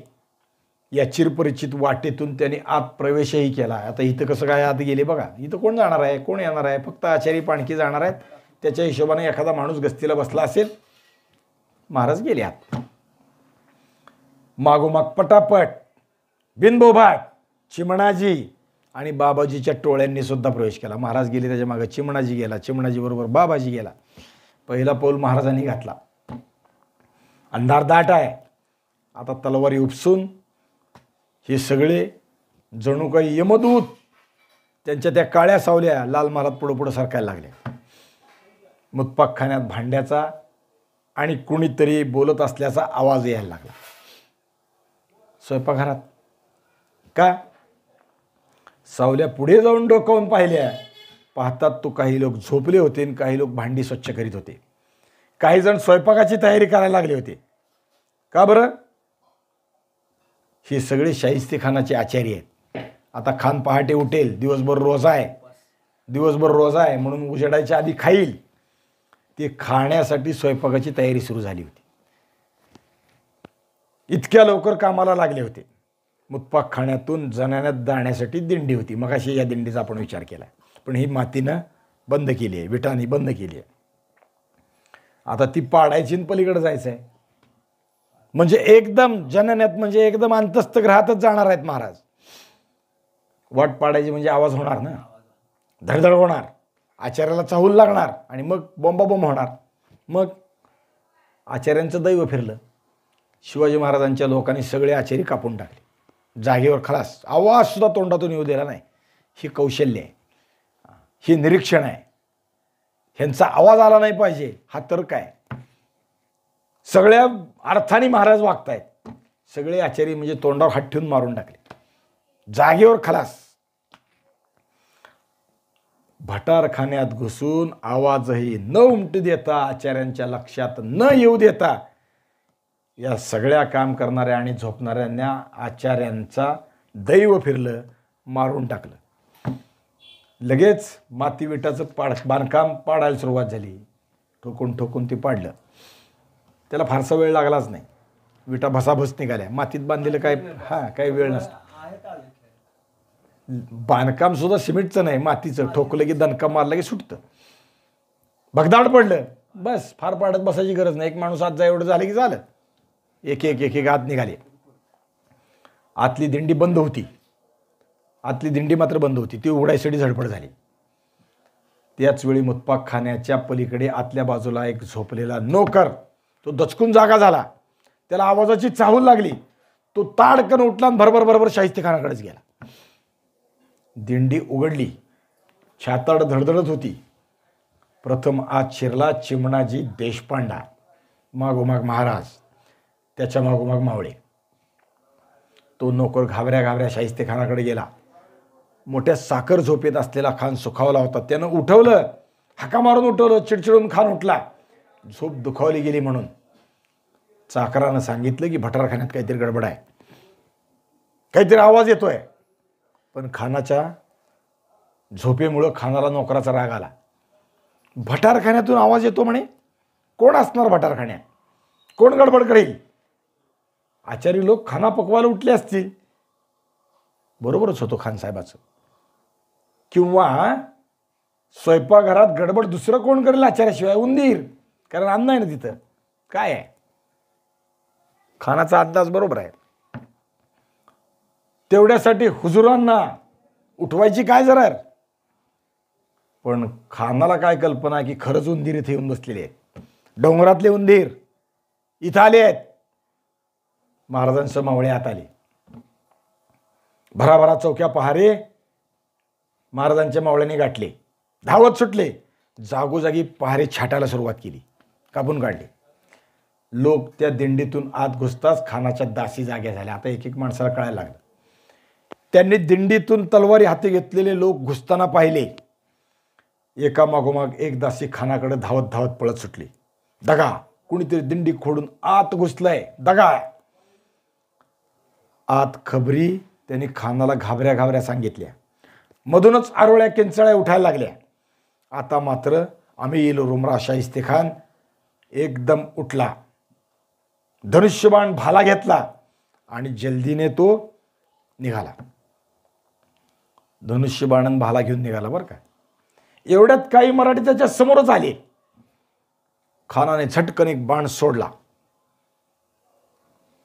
या चिरपरिचित वाटेतून त्यांनी आत प्रवेशही केला. आता इथं कसं काय आत गेले बघा. इथं कोण जाणार आहे, कोण येणार आहे, फक्त आचारी पाणकी जाणार आहेत. त्याच्या हिशोबाने एखादा माणूस गस्तीला बसला असेल. महाराज गेले आत. मागोमाग पटापट बिनबोभाट चिमणाजी आणि बाबाजीच्या टोळ्यांनी सुद्धा प्रवेश केला. महाराज गेले, त्याच्या मागे चिमणाजी गेला, चिमणाजी बरोबर बाबाजी गेला. पहिला पाऊल महाराजांनी घातला. अंधार दाट आहे. आता तलवारी उपसून हे सगळे जणू काही यमदूत त्यांच्या त्या काळ्या सावल्या लाल महाराज पुढं पुढं सरकायला लागल्या. मुतपाकखान्यात भांड्याचा आणि कुणीतरी बोलत असल्याचा आवाज यायला लागला स्वयंपाकघरात. का? सावल्या पुढे जाऊन डोकावून पाहिल्या. पाहतात तो काही लोक झोपले होते आणि काही लोक भांडी स्वच्छ करीत होते. काही जण स्वयंपाकाची तयारी करायला लागले होते. का बरं? ही सगळे शाहिस्तेखानाचे आचार्य आहेत. आता खान पहाटे उठेल, दिवसभर रोजा आहे म्हणून उजेडायच्या आधी खाईल. ते खाण्यासाठी स्वयंपाकाची तयारी सुरू झाली होती. इतक्या लवकर कामाला लागले होते. मुतपाकखान्यातून जनान्यात जाण्यासाठी दिंडी होती. मगाशी या दिंडीचा आपण विचार केला, पण ही मातीनं बंद केली आहे, विटांनी बंद केली आहे. आता ती पाडायची आणि पलीकडे जायचं आहे. म्हणजे एकदम जनन्यात, म्हणजे एकदम अंतस्थ ग्रहातच जाणार आहेत महाराज. वाट पाडायची म्हणजे आवाज होणार ना, धडधड होणार, आचार्याला चाहूल लागणार आणि मग बॉम्बाबॉम्ब होणार. मग आचार्यांचं दैव फिरलं. शिवाजी महाराजांच्या लोकांनी सगळे आचार्य कापून टाकले, जागेवर खलास. आवाज सुद्धा तोंडातून येऊ दिला नाही. ही कौशल्य आहे, ही निरीक्षण आहे. ह्यांचा आवाज आला नाही पाहिजे हा तर्क आहे. सगळ्या अर्थाने महाराज वागतायत. सगळे आचार्य म्हणजे तोंडावर हात ठेवून मारून टाकले, जागेवर खलास. भटारखान्यात घुसून आवाजही न उमटू देता, आचार्यांच्या लक्षात न येऊ देता, या सगळ्या काम करणाऱ्या आणि झोपणाऱ्यांना आचार्यांचा दैव फिरलं, मारून टाकलं. लगेच माती विटाचं बांधकाम पाडायला सुरुवात झाली. ठोकून ठोकून ती पाडलं. त्याला फारसा वेळ लागलाच नाही. विटा भसाभस निघाल्या. मातीत बांधलेलं काही वेळ नसतो. बांधकाम सुद्धा सिमेंटचं नाही, मातीचं. ठोकलं की दणका मारलं की सुटतं. भगदाड पडलं, बस. फार पाडत बसायची गरज नाही. एक माणूस आत जा एवढं झालं की झालं. एक एक एक एक आत निघाले. आतली दिंडी बंद होती. आतली दिंडी मात्र बंद होती. ती उघडायसाठी झडपड झाली. त्याच वेळी मुतपाकखान्याच्या पलीकडे आतल्या बाजूला एक झोपलेला नोकर, तो दचकून जागा झाला. त्याला आवाजाची चाहूल लागली. तो ताडकन उठला आणि भरभर भरभर शाहिस्तेखानाकडेच गेला. दिंडी उघडली. छाताड धडधडत होती. प्रथम आत शिरला चिमणाजी देशपांडा, मागोमाग महाराज, त्याच्या मागोमाग मावळे. तो नोकर घाबऱ्या घाबऱ्या शाहिस्तेखानाकडे गेला. मोठ्या साखर झोपेत असलेला खान सुखावला होता. त्यानं उठवलं, हाका मारून उठवलं. चिडचिडून खान उठला, झोप दुखावली गेली म्हणून. चाकरानं सांगितलं की भटारखान्यात काहीतरी गडबड आहे, काहीतरी आवाज येतोय. पण खानाच्या झोपेमुळं खानाला नोकराचा राग आला. भटारखान्यातून आवाज येतो म्हणे. कोण असणार भटारखान्यात? कोण गडबड करेल? आचार्य लोक खाना पकवायला उठले असतील. बरोबरच होतो खान साहेबाचं. किंवा स्वयंपाकघरात गडबड दुसरं कोण करेल आचार्याशिवाय? उंदीर. कारण अन्न आहे ना तिथं. काय आहे? खानाचा अंदाज बरोबर आहे. तेवढ्यासाठी हुजुरांना उठवायची काय जरार? पण खानाला काय कल्पना की खरंच उंदीर इथे येऊन बसलेले आहेत. डोंगरातले उंदीर इथं आले आहेत. महाराजांचं मावळे आत आले. भराभरा चौक्या पहारे महाराजांच्या मावळ्यांनी गाठले. धावत सुटले. जागोजागी पहारे छाटायला सुरुवात केली. कापून काढले. लोक त्या दिंडीतून आत घुसताच खानाच्या दासी जाग्या झाल्या. आता एक एक माणसाला कळायला लागलं. त्यांनी दिंडीतून तलवारी हाती घेतलेले लोक घुसताना पाहिले. एका मागोमाग एक दासी खानाकडे धावत धावत पळत सुटली. दगा, कुणीतरी दिंडी खोडून आत घुसलाय, दगा. आत खबरी त्यांनी खानाला घाबऱ्या घाबऱ्या सांगितल्या. मधूनच आरोळ्या किंचाळ्या उठायला लागल्या. आता मात्र अमील रुमरा शाहिस्तेखान एकदम उठला. धनुष्यबाण भाला घेतला आणि जल्दीने तो निघाला. धनुष्यबाणन भाला घेऊन निघाला बरं का. एवढ्यात काही मराठी त्याच्या समोरच आले. खानाने झटकन एक बाण सोडला.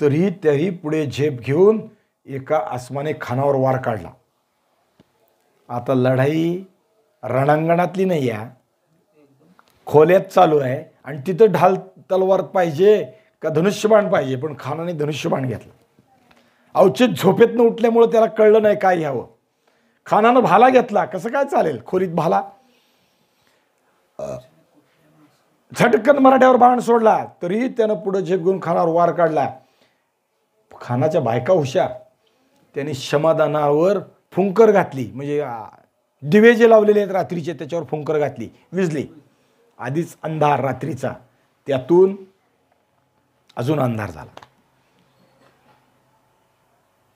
तरी त्याही पुढे झेप घेऊन एका आसमाने खानावर वार काढला. आता लढाई रणांगणातली नाही आहे, खोल्यात चालू आहे आणि तिथं ढाल तलवार पाहिजे का धनुष्यबाण पाहिजे. पण खानाने धनुष्यबाण घेतला. अवचित झोपेतनं उठल्यामुळं त्याला कळलं नाही काय घ्यावं. खानानं भाला घेतला. कसं काय चालेल, खोलीत भाला. झटकन मराठ्यावर बाण सोडला, तरी त्यानं पुढे झेप घेऊन खानावर वार काढला. खानाच्या बायका हुशार, त्यांनी क्षमादानावर फुंकर घातली, म्हणजे दिवे जे लावलेले आहेत रात्रीचे त्याच्यावर फुंकर घातली, विजली. आधीच अंधार रात्रीचा, त्यातून अजून अंधार झाला.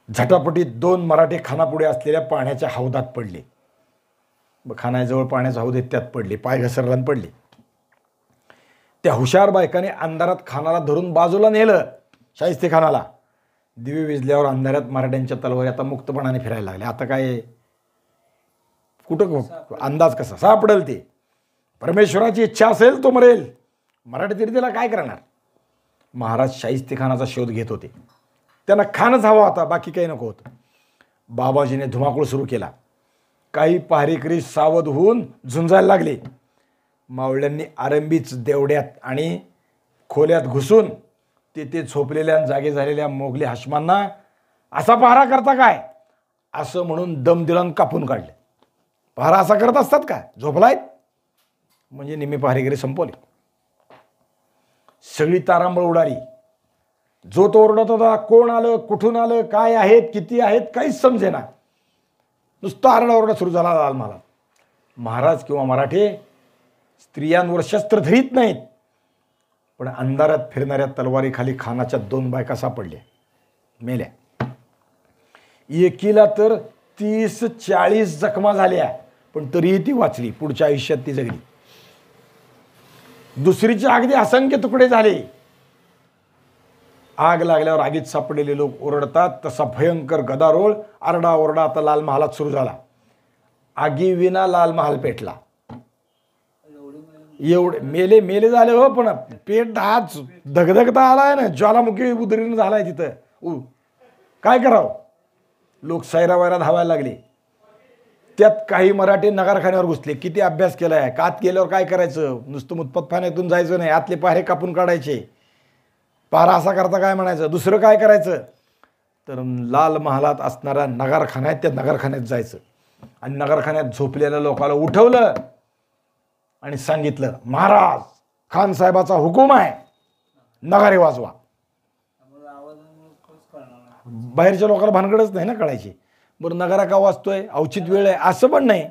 झटापटीत 2 मराठे खानापुढे असलेल्या पाण्याच्या हौदात पडले. खानाजवळ पाण्याचा हौद आहे त्यात पडले, पाय घसरला आणि पडले. त्या हुशार बायकाने अंधारात खानाला धरून बाजूला नेलं, शाहिस्ते खानाला. दिवे विजल्यावर अंधारात मराठ्यांच्या तलवारी आता मुक्तपणाने फिरायला लागल्या. आता काय, कुठं अंदाज कसा सापडेल ते. परमेश्वराची इच्छा असेल तो मरेल, मराठी तरी त्याला काय करणार. महाराज शाहिस्ते खानाचा शोध घेत होते. त्यांना खानच हवा होता, बाकी काही नको होतं. बाबाजीने धुमाकूळ सुरू केला. काही पहारेकरी सावध होऊन झुंजायला लागले. मावळ्यांनी आरंभीच देवड्यात आणि खोल्यात घुसून तेथे झोपलेल्या जागे झालेल्या मोगली हाशमांना असा पहारा करता काय असं म्हणून दम दिलान कापून काढले. पहारा असा करत असतात का, झोपलायत म्हणजे निम्मे पहारेकरी संपवले. सगळी तारांबळ उडाली. जो तो ओरडत होता, कोण आलं, कुठून आलं, काय आहेत, किती आहेत, काहीच समजेना. नुसतं आरडाओरडा सुरू झाला लाल महालात. महाराज किंवा मराठे स्त्रियांवर शस्त्र धरीत नाहीत, पण अंधारात फिरणाऱ्या तलवारीखाली खानाच्या 2 बायका सापडल्या, मेल्या. एकीला तर 30-40 जखमा झाल्या, पण तरीही ती वाचली, पुढच्या आयुष्यात ती जगली. दुसरीचे अगदी असंख्य तुकडे झाले. आग लागल्यावर आगीत सापडलेले लोक ओरडतात तसा भयंकर गदारोळ, आरडाओरडा आता लाल महालात सुरू झाला. आगीविना लाल महाल पेटला. एवढे मेले मेले झाले हो, पण पेट आज धगधगता आलाय ना, ज्वालामुखी उद्रीन झालाय तिथं. काय करावं, लोक सैरा वैरा धावायला लागले. त्यात काही मराठे नगारखान्यावर घुसले. किती अभ्यास केलाय, कात गेल्यावर काय करायचं, नुसतं मुतपतखान्यातून जायचं नाही, आतले पहारे कापून काढायचे. पहारा असा करता काय म्हणायचं, दुसरं काय करायचं. तर लाल महालात असणाऱ्या नगारखान्यात, त्या नगारखान्यात जायचं आणि नगारखान्यात झोपलेल्या लोकांना उठवलं आणि सांगितलं, महाराज खान साहेबाचा हुकूम आहे, नगारे वाजवा. बाहेरच्या लोकांना भानगडच नाही ना कळायची. बरं नगारा का वाजतोय, अवचित वेळ आहे असं पण नाही.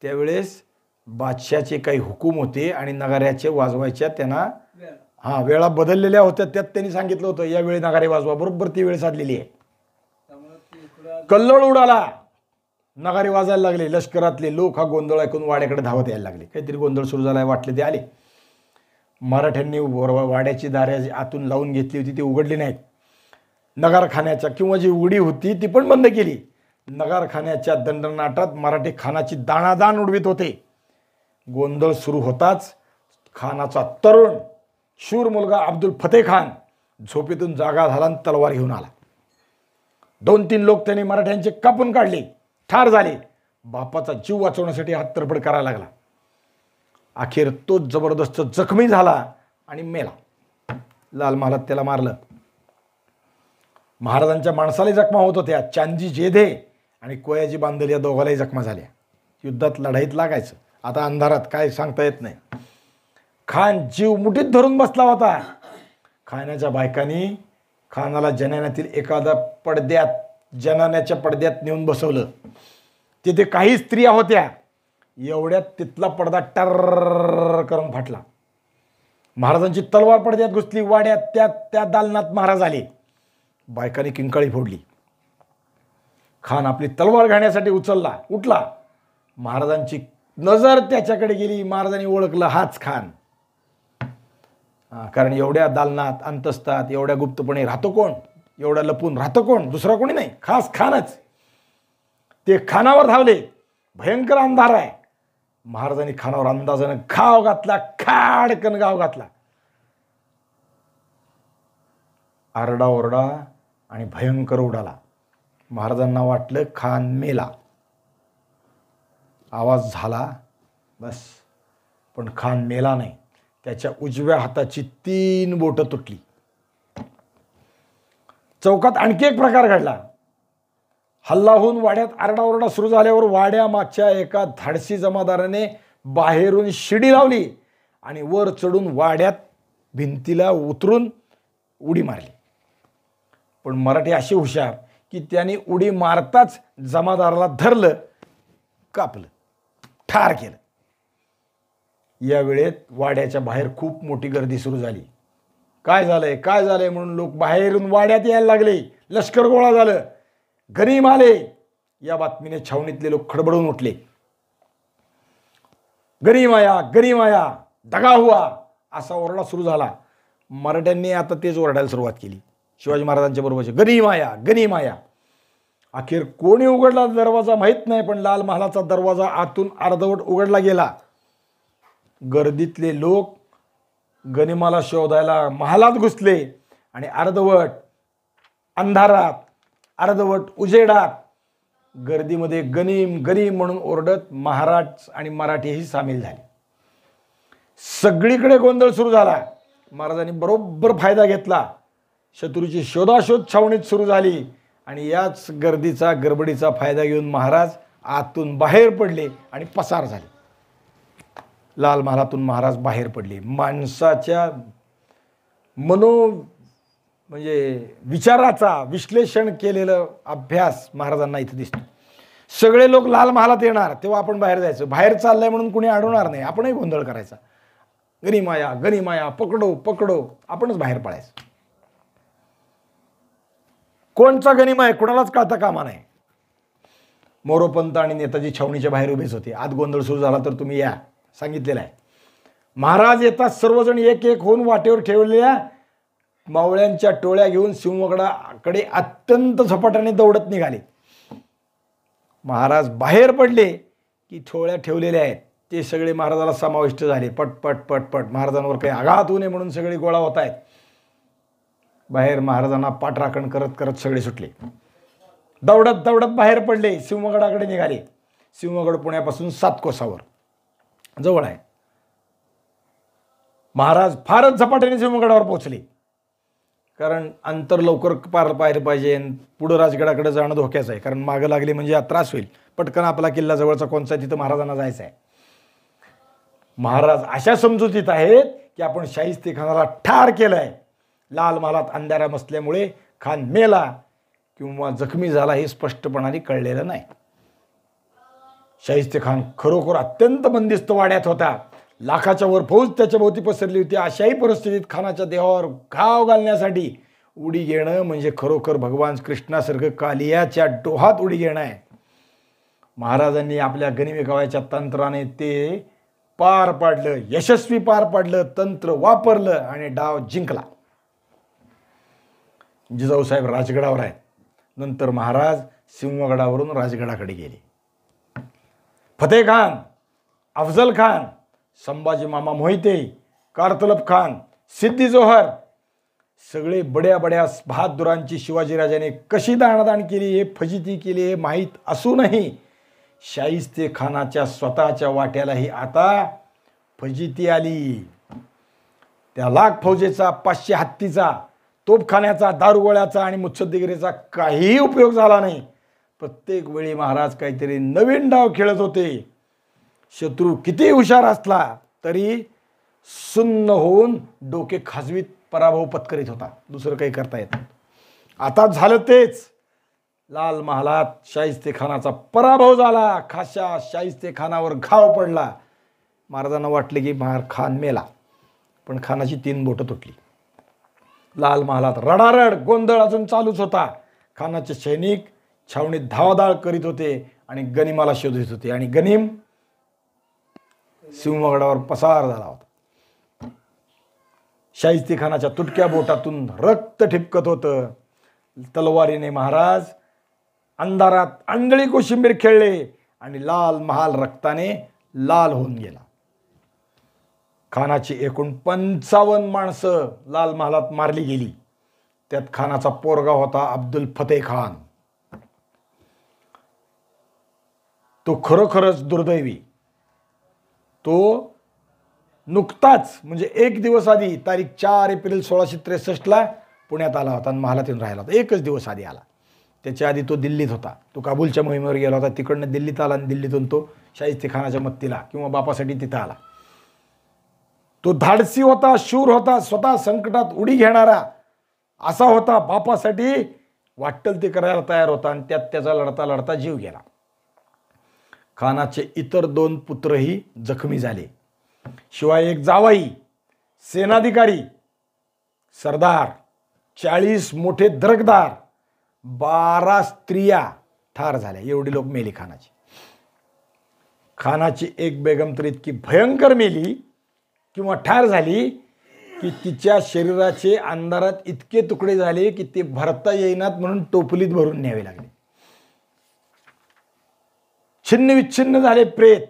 त्यावेळेस बादशाचे काही हुकूम होते आणि नगाऱ्याचे वाजवायच्या त्यांना वेळा बदललेल्या होत्या. त्यात त्यांनी सांगितलं होतं यावेळी नगारे वाजवा, बरोबर ती वेळ साधलेली आहे. कल्लोळ उडाला, नगारे वाजायला लागले. लष्करातले लोक हा गोंधळ ऐकून वाड्याकडे धावत यायला लागले. काहीतरी गोंधळ सुरू झालाय वाटले ते आले. मराठ्यांनी वाड्याची दारे आतून लावून घेतली होती ती उघडली नाहीत. नगारखान्याच्या किंवा जी उडी होती ती पण बंद केली. नगारखान्याच्या दंडनाटात मराठी खानाची दाणादाण उडवीत होते. गोंधळ सुरू होताच खानाचा तरुण शूर मुलगा अब्दुल फतेह खान झोपेतून जागा झाला आणि तलवार घेऊन आला. 2-3 लोक त्यांनी मराठ्यांचे कापून काढले, ठार झाले. बापाचा जीव वाचवण्यासाठी हात तडफड करायला लागला. अखेर तो जबरदस्त जखमी झाला आणि मेला. लाल महालात त्याला मारलं. महाराजांच्या माणसाला जखमा होत होत्या. चांदी जेधे आणि कोयाजी बांदल या दोघांनाही जखमा झाल्या. युद्धात लढाईत लागायचं. आता अंधारात काय सांगता येत नाही. खान जीव मुठीत धरून बसला होता. खानाच्या बायकांनी खानाला जनान्यातील एखाद्या पडद्यात, जनान्याच्या पडद्यात नेऊन बसवलं. तिथे काही स्त्रिया होत्या. एवढ्यात तिथला पडदा टर करून फाटला. महाराजांची तलवार पडद्यात घुसली. वाड्यात त्या दालनात महाराज आले. बायकांनी किंकाळी फोडली. खान आपली तलवार घालण्यासाठी उठला. महाराजांची नजर त्याच्याकडे गेली. महाराजांनी ओळखलं, हाच खान. कारण एवढ्या दालनात, अंतस्तात एवढ्या गुप्तपणे राहतो कोण, एवढ्या लपून राहतो कोण, दुसरा कोणी नाही, खास खानच. ते खानावर धावले. भयंकर अंधार आहे. महाराजांनी खानावर अंदाजानं घाव घातला, खाडकन घाव घातला. आरडाओरडा आणि भयंकर उडाला. महाराजांना वाटलं खान मेला. आवाज झाला बस, पण खान मेला नाही. त्याच्या उजव्या हाताची 3 बोटं तुटली. चौकात आणखी एक प्रकार घडला. हल्ला होऊन वाड्यात आरडाओरडा सुरू झाल्यावर वाड्यामागच्या एका धाडसी जमादाराने बाहेरून शिडी लावली आणि वर चढून वाड्यात भिंतीला उतरून उडी मारली. पण मराठी अशी हुशार की त्यांनी उडी मारताच जमादाराला धरलं, कापलं, ठार केलं. या वेळेत वाड्याच्या बाहेर खूप मोठी गर्दी सुरू झाली. काय झालंय काय झालंय म्हणून लोक बाहेरून वाड्यात यायला लागले. लष्कर गोळा झालं, गनीम आले. या बातमीने छावणीतले लोक खडबडून उठले. गनीम आया, गनीम आया, दगा हुआ असा ओरडा सुरू झाला. मराठ्यांनी आता तेच ओरडायला सुरुवात केली शिवाजी महाराजांच्या बरोबरचे, गनीम आया, गनीम आया. अखेर कोणी उघडला दरवाजा माहीत नाही, पण लाल महालाचा दरवाजा आतून अर्धवट उघडला गेला. गर्दीतले लोक गनिमाला शोधायला महालात घुसले आणि अर्धवट अंधारात, अर्धवट उजेडात गर्दीमध्ये गनीम गनीम म्हणून ओरडत महाराज आणि मराठीही सामील झाले. सगळीकडे गोंधळ सुरू झाला. महाराजांनी बरोबर फायदा घेतला. शत्रूची शोधाशोध छावणीत सुरू झाली आणि याच गर्दीचा गडबडीचा फायदा घेऊन महाराज आतून बाहेर पडले आणि पसार झाले. लाल महालातून महाराज बाहेर पडले. माणसाच्या म्हणजे विचाराचा विश्लेषण केलेलं अभ्यास महाराजांना इथे दिसतो. सगळे लोक लाल महालात येणार तेव्हा आपण बाहेर जायचं. बाहेर चाललंय म्हणून कुणी अडवणार नाही, आपणही गोंधळ करायचा. गनिमाया, गनिमाया, पकडो पकडो, आपणच बाहेर पडायचं. कोणचा गनिमा आहे कुणालाच कळता कामा नाही. मोरोपंत आणि नेताजी छावणीच्या बाहेर उभेच होते. आत गोंधळ सुरू झाला तर तुम्ही या सांगितलेलं आहे. महाराज येतात सर्वजण एक एक होऊन वाटेवर ठेवलेल्या मावळ्यांच्या टोळ्या घेऊन सिंहगडाकडे अत्यंत झपाट्याने दौडत निघाले. महाराज बाहेर पडले की टोळ्या ठेवलेल्या आहेत ते सगळे महाराजाला समाविष्ट झाले. पटपट पटपट महाराजांवर काही आघात होऊ नये म्हणून सगळे गोळा होत आहेत. बाहेर महाराजांना पाठराखण करत करत सगळे सुटले. दौडत दौडत बाहेर पडले, सिंहगडाकडे निघाले. सिंहगड पुण्यापासून 7 कोसावर जवळ आहे. महाराज फारच झपाट्याने सिंहगडावर पोहोचले, कारण अंतर लवकर पार पाहिलं पाहिजे. पुढं राजगडाकडे जाणं धोक्याचं आहे, कारण मागं लागले म्हणजे त्रास होईल. पटकन आपला किल्ला जवळचा कोणचा तिथं महाराजांना जायचं आहे. महाराज अशा समजुतीत आहेत की आपण शाहिस्तेखानाला ठार केलंय. लाल महालात अंधारा बसल्यामुळे खान मेला किंवा जखमी झाला हे स्पष्टपणाने कळलेलं नाही. शाहिस्तेखान खरोखर अत्यंत बंदिस्त वाड्यात होता. लाखाच्या वर फौज त्याच्या भोवती पसरली होती. अशाही परिस्थितीत खानाच्या देहावर घाव घालण्यासाठी उडी घेणं म्हणजे खरोखर भगवान कृष्णासारखं कालियाच्या डोहात उडी घेणं आहे. महाराजांनी आपल्या गनिमेकावाच्या तंत्राने ते पार पाडलं, यशस्वी पार पाडलं. तंत्र वापरलं आणि डाव जिंकला. जिजाऊसाहेब राजगडावर आहेत. नंतर महाराज सिंहगडावरून राजगडाकडे गेले. फतेखान, अफजल खान, संभाजी मामा मोहिते, कारतलब खान, सिद्दी जोहर सगळे बड्या बड्या बहादुरांची शिवाजीराजाने कशी दाणादाण केली, हे फजिती केली हे माहीत असूनही शाहिस्तेखानाच्या स्वतःच्या वाट्यालाही आता फजिती आली. त्या लाख फौजेचा, 500 हत्तीचा, तोफखान्याचा, दारुगोळ्याचा आणि मुत्सद्देगिरीचा काहीही उपयोग झाला नाही. प्रत्येक वेळी महाराज काहीतरी नवीन डाव खेळत होते. शत्रू किती हुशार असला तरी सुन्न होऊन डोके खाजवीत पराभव पत्करीत होता. दुसरं काही करता येत नाही. आता झालं तेच. लाल महालात शाहिस्तेखानाचा पराभव झाला. खाशा शाहिस्तेखानावर घाव पडला. महाराजांना वाटले की खान मेला, पण खानाची 3 बोटं तुटली. लाल महालात रडारड गोंधळ अजून चालूच होता. खानाचे सैनिक छावणीत धावाधाव करीत होते आणि गनिमाला शोधत होते आणि गनीम सिंहगडावर पसार झाला होता. शाहिस्तेखानाच्या तुटक्या बोटातून रक्त ठिपकत होतं. तलवारीने महाराज अंधारात आंधळी कोशिंबीर खेळले आणि लाल महाल रक्ताने लाल होऊन गेला. खानाची एकूण 55 माणसं लाल महालात मारली गेली. त्यात खानाचा पोरगा होता अब्दुल फतेह खान. तो खरोखरच दुर्दैवी. तो नुकताच म्हणजे 1 दिवस आधी तारीख 4 एप्रिल 1663 ला पुण्यात आला होता आणि महालात येऊन राहिला होता. एकच दिवस आधी आला. त्याच्या आधी तो दिल्लीत होता. तो काबूलच्या मोहिमेवर गेला होता. तिकडनं दिल्लीत आला आणि दिल्लीतून तो शाहिस्तेखानाच्या मत्तीला किंवा बापासाठी तिथं आला. तो धाडसी होता, शूर होता, स्वतः संकटात उडी घेणारा असा होता. बापासाठी वाटेल ते करायला तयार होता आणि त्यात त्याचा लढता लढता जीव गेला. खानाचे इतर 2 पुत्रही जखमी झाले. शिवाय एक जावाई, सेनाधिकारी, सरदार, 40 मोठे दरकदार, 12 स्त्रिया ठार झाल्या. एवढी लोक मेली खानाची. खानाची एक बेगम तर इतकी भयंकर मेली किंवा ठार झाली की तिच्या शरीराचे अंधारात इतके तुकडे झाले की ते भरता येईनात म्हणून टोपलीत भरून न्यावे लागले. छिन्न विच्छिन्न झाले प्रेत.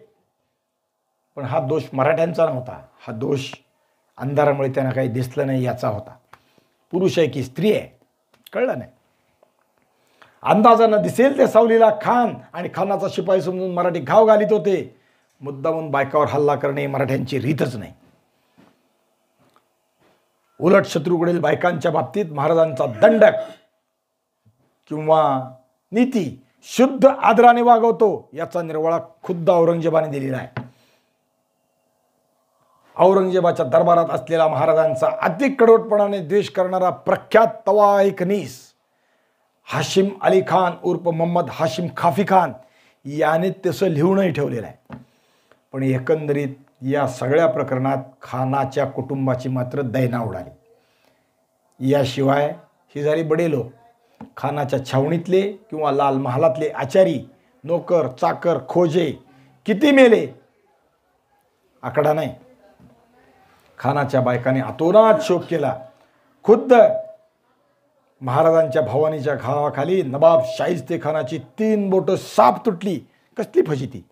पण हा दोष मराठ्यांचा नव्हता. हा दोष अंधारामुळे त्यांना काही दिसलं नाही याचा होता. पुरुष आहे की स्त्री आहे कळलं नाही. अंदाजानं दिसेल त्या सावलीला खान आणि खानाचा शिपाई समजून मराठी घाव घालीत होते. मुद्दामून बायकावर हल्ला करणे मराठ्यांची रीतच नाही. उलट शत्रूकडील बायकांच्या बाबतीत महाराजांचा दंडक किंवा नीती शुद्ध आदराने वागवतो याचा निर्वाळा खुद्द औरंगजेबाने दिलेला आहे. औरंगजेबाच्या दरबारात असलेला महाराजांचा अधिक कडवटपणाने द्वेष करणारा प्रख्यात तवाईखनीस हाशिम अली खान उर्फ मोहम्मद हाशिम खाफी खान याने तसं लिहूनही ठेवलेलं आहे. पण एकंदरीत या सगळ्या प्रकरणात खानाच्या कुटुंबाची मात्र दैना उडाली. याशिवाय ही झाली बडे लोक. खानाच्या छावणीतले किंवा लाल महालातले आचारी, नोकर, चाकर, खोजे किती मेले आकडा नाही. खानाच्या बायकाने अतोनात शोक केला. खुद्द महाराजांच्या भवानीच्या घावाखाली नवाब शाहिस्तेखानाची 3 बोटं साप तुटली. कसली फजिती.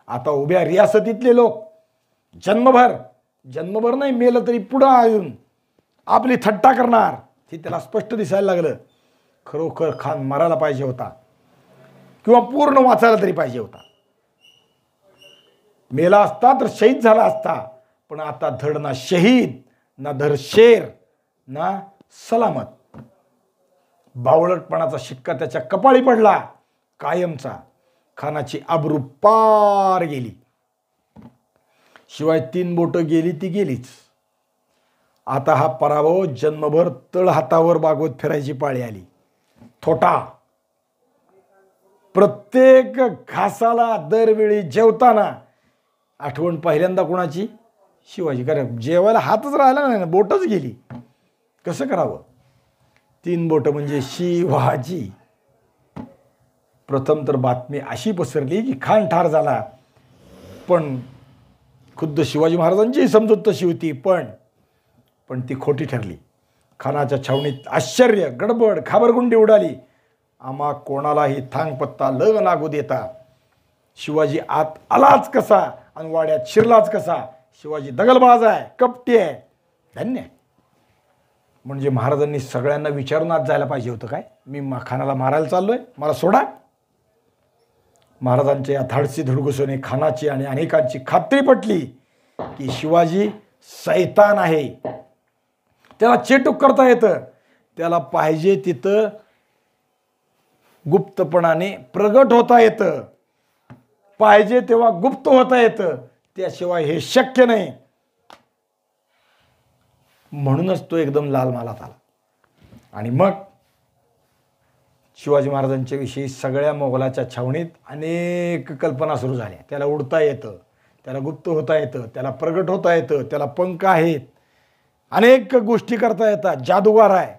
आता उभ्या रियासतीतले लोक जन्मभर नाही मेलं तरी पुढं येऊन आपली थट्टा करणार हे त्याला स्पष्ट दिसायला लागलं. खरोखर खान मरायला पाहिजे होता किंवा पूर्ण वाचायला तरी पाहिजे होता. मेला असता तर शहीद झाला असता. पण आता धड ना शहीद ना धड शेर ना सलामत. बावळटपणाचा शिक्का त्याच्या कपाळी पडला कायमचा. खानाची आबरू पार गेली. शिवाय 3 बोटं गेली ती गेलीच. आता हा पराभव जन्मभर तळ हातावर बागवत फिरायची पाळी आली. थोटा प्रत्येक घासाला दरवेळी जेवताना आठवण पहिल्यांदा कोणाची? शिवाजी. कारण जेवायला हातच राहिला नाही ना, बोटच गेली. कसं करावं? 3 बोटं म्हणजे शिवाजी. प्रथम तर बातमी अशी पसरली की खान ठार झाला. पण खुद्द शिवाजी महाराजांची समजूत तशी होती. पण ती खोटी ठरली. खानाच्या छावणीत आश्चर्य, गडबड, घाबरगुंडी उडाली. आम्हा कोणालाही थांगपत्ता ल लागू देता शिवाजी आत आलाच कसा आणि वाड्यात शिरलाच कसा. शिवाजी दगलबाज आहे, कपटी आहे. धन्य. म्हणजे महाराजांनी सगळ्यांना विचारून आत जायला पाहिजे होतं काय? मी खानाला मारायला चाललोय, मला सोडा. महाराजांच्या या धाडसी धुडगुसोने खानाची आणि अनेकांची खात्री पटली की शिवाजी सैतान आहे. त्याला चेटूक करता येतं. त्याला पाहिजे तिथं गुप्तपणाने प्रगट होता येतं. पाहिजे तेव्हा गुप्त होता येतं. त्याशिवाय हे शक्य नाही. म्हणूनच तो एकदम लाल मालात आला. आणि मग शिवाजी महाराजांच्या विषयी सगळ्या मोगलाच्या छावणीत अनेक कल्पना सुरू झाल्या. त्याला उडता येतं, त्याला गुप्त होता येतं, त्याला प्रगट होता येतं, त्याला पंख आहेत, अनेक गोष्टी करता येतात, जादूगार आहे.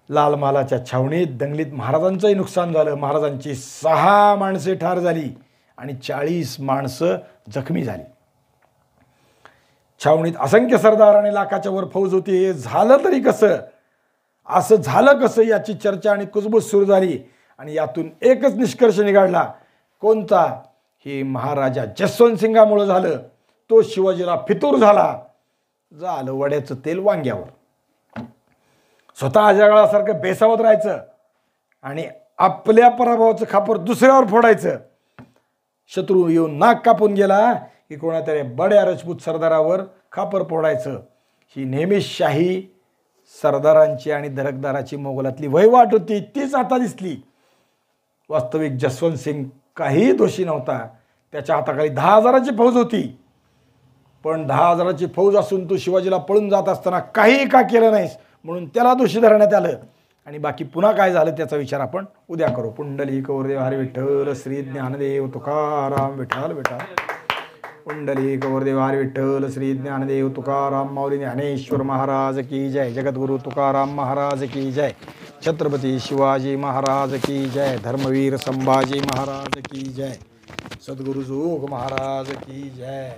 लाल महालाच्या छावणीत दंगलीत महाराजांचंही नुकसान झालं. महाराजांची 6 माणसे ठार झाली आणि 40 माणसं जखमी झाली. छावणीत असंख्य सरदार आणि लाखाच्या वर फौज होती. हे झालं तरी कसं? असं झालं कसं याची चर्चा आणि कुजबूज सुरू झाली. आणि यातून एकच निष्कर्ष निघाला. कोणता? हे महाराजा जसवंत सिंगामुळे झालं. तो शिवाजीला फितूर झाला. झालं वड्याचं तेल वांग्यावर. स्वतः अजगळासारखं बेसावत राहायचं आणि आपल्या पराभवाचं खापर दुसऱ्यावर फोडायचं. शत्रू येऊन नाक कापून गेला की कोणातरी बड्या राजपूत सरदारावर खापर फोडायचं. ही नेहमीच शाही सरदारांची आणि दरकदाराची मोगलातली वहिवाट होती तीच आता दिसली. वास्तविक जसवंत सिंग काही दोषी नव्हता. त्याच्या हाताखाली 10,000ची फौज होती. पण 10,000ची फौज असून तू शिवाजीला पळून जात असताना काही का केलं नाहीस म्हणून त्याला दोषी धरण्यात आलं. आणि बाकी पुन्हा काय झालं त्याचा विचार आपण उद्या करू. पुंडलिक वरदेव हरी विठ्ठल श्री ज्ञानदेव तुकाराम विठ्ठल विठ्ठल. पुंडलिक वरदेव हरी विठ्ठल श्री ज्ञानदेव तुकाराम माऊली ज्ञानेश्वर महाराज की जय. जगद्गुरु तुकाराम महाराज की जय. छत्रपती शिवाजी महाराज की जय. धर्मवीर संभाजी महाराज की जय. सद्गुरु जोग महाराज की जय.